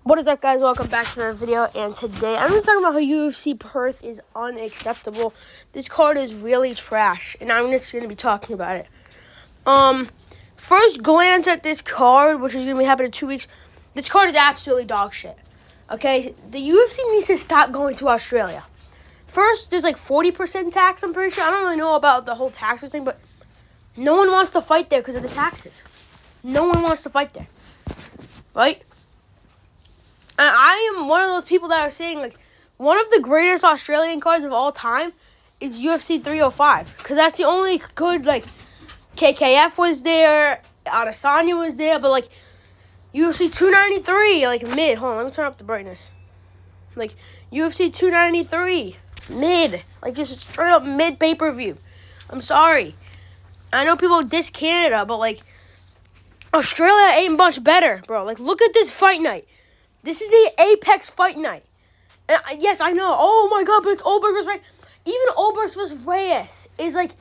What is up, guys? Welcome back to another video, and today I'm going to talk about how UFC Perth is unacceptable. This card is really trash, and I'm just going to be talking about it. First glance at this card, which is going to be happening in 2 weeks, this card is absolutely dog shit. Okay, the UFC needs to stop going to Australia. First, there's like 40% tax, I'm pretty sure. I don't really know about the whole taxes thing, but no one wants to fight there because of the taxes. No one wants to fight there, right? And I am one of those people that are saying, like, one of the greatest Australian cards of all time is UFC 305. Because that's the only good, like, KKF was there, Adesanya was there, but, like, UFC 293, like, mid. Hold on, let me turn up the brightness. Like, UFC 293, mid. Like, just straight up mid pay-per-view. I'm sorry. I know people diss Canada, but, like, Australia ain't much better, bro. Like, look at this fight night. This is an Apex fight night. And yes, I know. Oh, my God, but it's Oldberg versus Reyes. Even Oldberg versus Reyes is like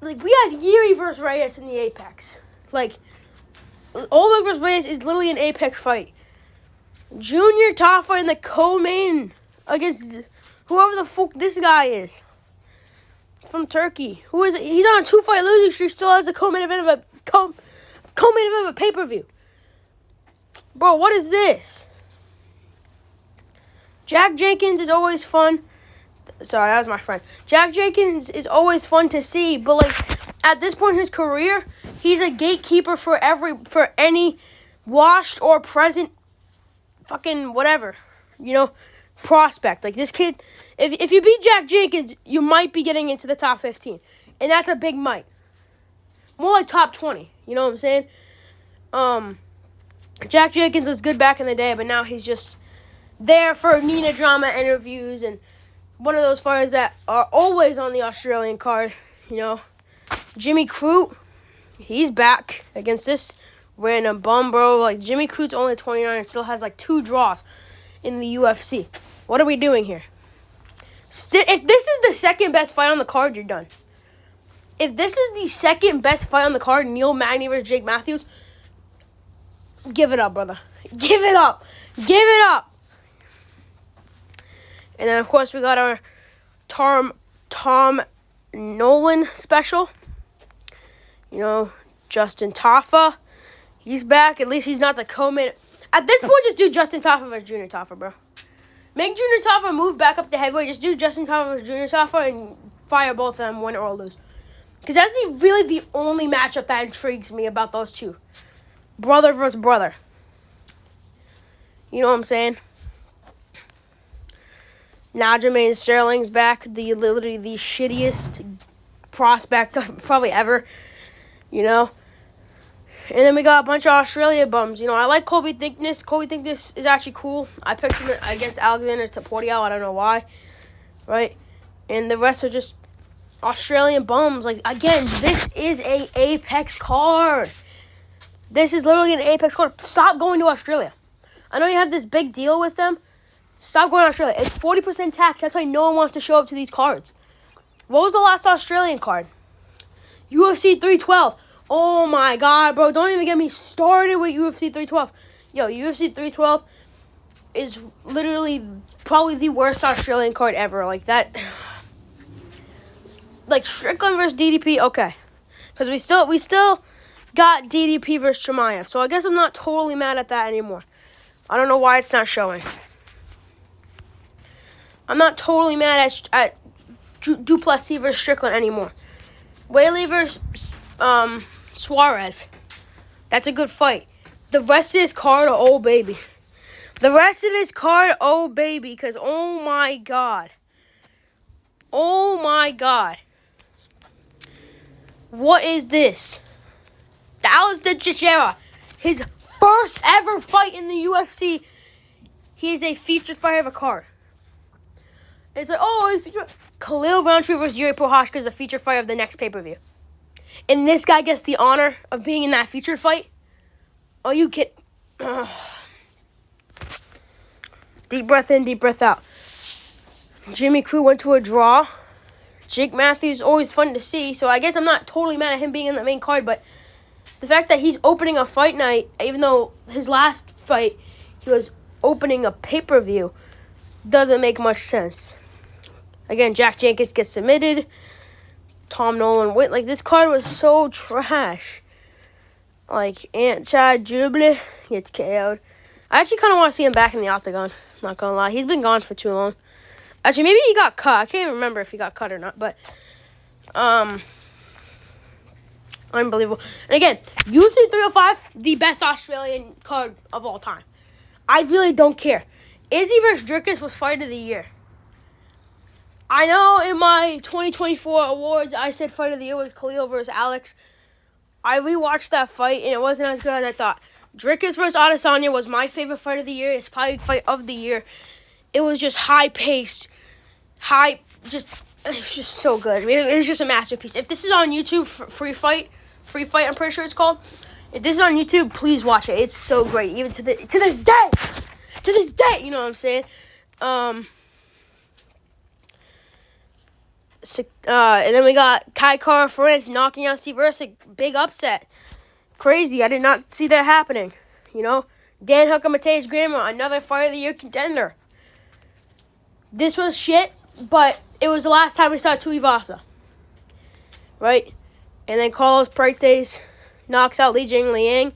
we had Yuri versus Reyes in the Apex. Like, Oldberg versus Reyes is literally an Apex fight. Junior Tafa in the co-main against whoever the fuck this guy is. From Turkey. Who is it? He's on a 2-fight losing streak, still has a co-main event of a pay-per-view. Bro, what is this? Jack Jenkins is always fun. Sorry, that was my friend. Jack Jenkins is always fun to see, but like at this point in his career, he's a gatekeeper for any washed or present fucking whatever, prospect. Like this kid, if you beat Jack Jenkins, you might be getting into the top 15. And that's a big might. More like top 20, you know what I'm saying? Jack Jenkins was good back in the day, but now he's just there for Nina drama interviews and one of those fighters that are always on the Australian card, Jimmy Crute, he's back against this random bum, bro. Like, Jimmy Crute's only 29 and still has, 2 draws in the UFC. What are we doing here? If this is the second best fight on the card, you're done. If this is the second best fight on the card, Neil Magny versus Jake Matthews, give it up, brother. Give it up. Give it up. And then, of course, we got our Tom Nolan special. Justin Tafa. He's back. At least he's not the co-main. At this point, just do Justin Tafa versus Junior Tafa, bro. Make Junior Tafa move back up to heavyweight. Just do Justin Tafa versus Junior Tafa and fire both of them, win or lose. Because that's really the only matchup that intrigues me about those two. Brother versus brother. You know what I'm saying? Now Jermaine Sterling's back, literally the shittiest prospect probably ever, And then we got a bunch of Australia bums. I like Colby Thickness. Colby Thickness is actually cool. I picked him against Alexander Taportial. I don't know why, right? And the rest are just Australian bums. Like, again, this is a Apex card. This is literally an Apex card. Stop going to Australia. I know you have this big deal with them. Stop going to Australia. It's 40% tax. That's why no one wants to show up to these cards. What was the last Australian card? UFC 312. Oh, my God, bro. Don't even get me started with UFC 312. Yo, UFC 312 is literally probably the worst Australian card ever. Like, that. Like, Strickland versus DDP, okay. Because we still got DDP versus Chimaev. So I guess I'm not totally mad at that anymore. I don't know why it's not showing. I'm not totally mad at Duplessis versus Strickland anymore. Whaley versus Suarez. That's a good fight. The rest of this card, oh baby. The rest of this card, oh baby. Because, oh my God. Oh my God. What is this? Alistair Teixeira. His first ever fight in the UFC. He is a featured fighter of a card. It's like, it's featured. Khalil Roundtree versus Yuri Prochazka is a featured fight of the next pay-per-view. And this guy gets the honor of being in that featured fight? Oh, you get... Deep breath in, deep breath out. Jimmy Crute went to a draw. Jake Matthews, always fun to see. So I guess I'm not totally mad at him being in the main card, but the fact that he's opening a fight night, even though his last fight, he was opening a pay-per-view doesn't make much sense. Again, Jack Jenkins gets submitted. Tom Nolan went. Like, this card was so trash. Like, Chad Jubilee gets KO'd. I actually kind of want to see him back in the octagon. Not gonna lie. He's been gone for too long. Actually, maybe he got cut. I can't even remember if he got cut or not. But, unbelievable. And again, UFC 305, the best Australian card of all time. I really don't care. Izzy vs. Dricus was Fight of the Year. I know in my 2024 awards, I said Fight of the Year was Khalil versus Alex. I rewatched that fight, and it wasn't as good as I thought. Dricus versus Adesanya was my favorite Fight of the Year. It's probably Fight of the Year. It was just high-paced, it was just so good. I mean, it was just a masterpiece. If this is on YouTube, Free Fight, I'm pretty sure it's called. If this is on YouTube, please watch it. It's so great, even to this day. To this day, you know what I'm saying? And then we got Kai Kara France knocking out Steve Erceg. Big upset. Crazy. I did not see that happening. You know? Dan Hooker, Mateus Grandma, another Fight of the Year contender. This was shit, but it was the last time we saw Tuivasa. Right? And then Carlos Prates knocks out Li Jingliang.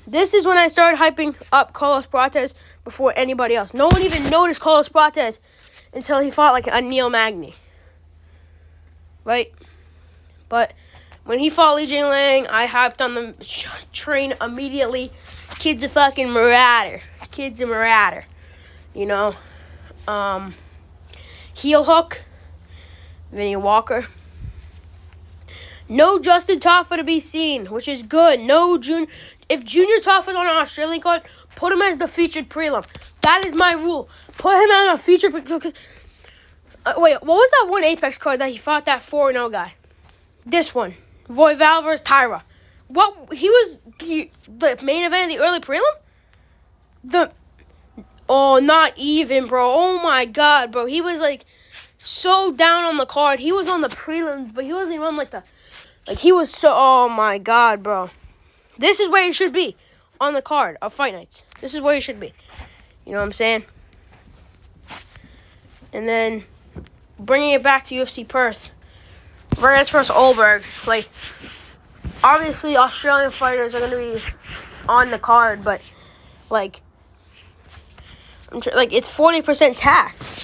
This is when I started hyping up Carlos Prates before anybody else. No one even noticed Carlos Prates until he fought like a Neil Magny. Right? But when he fought Li Jingliang, I hyped on the train immediately. Kid's a fucking marauder. You know? Heel hook. Vinny Walker. No Justin Toffa to be seen, which is good. No Junior. If Junior Toffa's on an Australian card, put him as the featured prelim. That is my rule. Put him on a featured prelim. Wait, what was that one Apex card that he fought that 4-0 guy? This one. Royval versus Tyra. What? He was the main event of the early prelim? Oh, not even, bro. Oh, my God, bro. He was, like, so down on the card. He was on the prelims, but he wasn't even on, like, he was so... Oh, my God, bro. This is where he should be on the card of Fight Nights. This is where he should be. You know what I'm saying? And then bringing it back to UFC Perth. Reyes versus Olberg. Like, obviously, Australian fighters are going to be on the card, but, like, it's 40% tax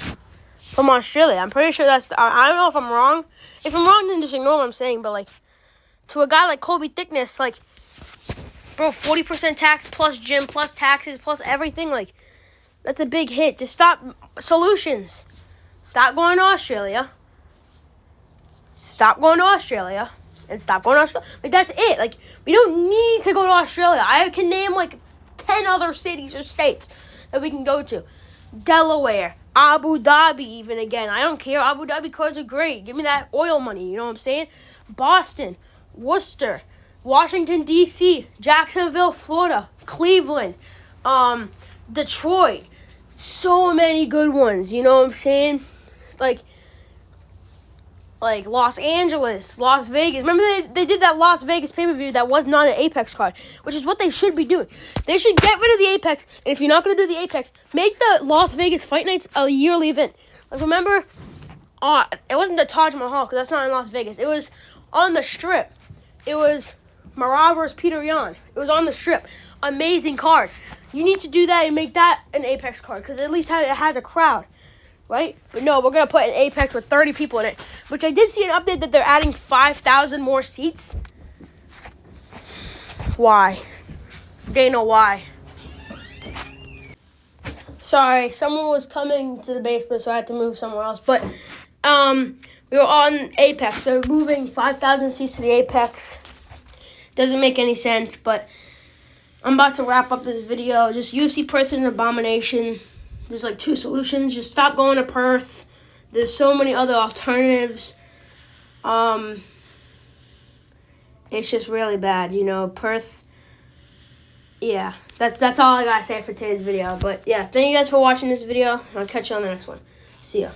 from Australia. I'm pretty sure that's... I don't know if I'm wrong. If I'm wrong, then just ignore what I'm saying, but, like, to a guy like Colby Thickness, like, bro, 40% tax plus gym, plus taxes, plus everything, like, that's a big hit. Just stop. Solutions. Stop going to Australia. Stop going to Australia. And stop going to Australia. Like, that's it. Like, we don't need to go to Australia. I can name, like, 10 other cities or states that we can go to. Delaware. Abu Dhabi, even again. I don't care. Abu Dhabi cards are great. Give me that oil money. You know what I'm saying? Boston. Worcester. Washington, D.C., Jacksonville, Florida, Cleveland, Detroit. So many good ones, you know what I'm saying? Like Los Angeles, Las Vegas. Remember they did that Las Vegas pay-per-view that was not an Apex card, which is what they should be doing. They should get rid of the Apex, and if you're not going to do the Apex, make the Las Vegas Fight Nights a yearly event. Like, remember, it wasn't the Taj Mahal, because that's not in Las Vegas. It was on the Strip. It was Marab versus Peter Yan. It was on the Strip. Amazing card. You need to do that and make that an Apex card, because at least it has a crowd, right? But no, we're going to put an Apex with 30 people in it, which I did see an update that they're adding 5,000 more seats. Why? Dana, why? Sorry, someone was coming to the basement, so I had to move somewhere else. But we were on Apex. They're moving 5,000 seats to the Apex. Doesn't make any sense, but I'm about to wrap up this video. Just UFC Perth is an abomination. There's like 2 solutions. Just stop going to Perth. There's so many other alternatives. It's just really bad, you know. Perth. Yeah, that's all I gotta say for today's video. But yeah, thank you guys for watching this video. I'll catch you on the next one. See ya.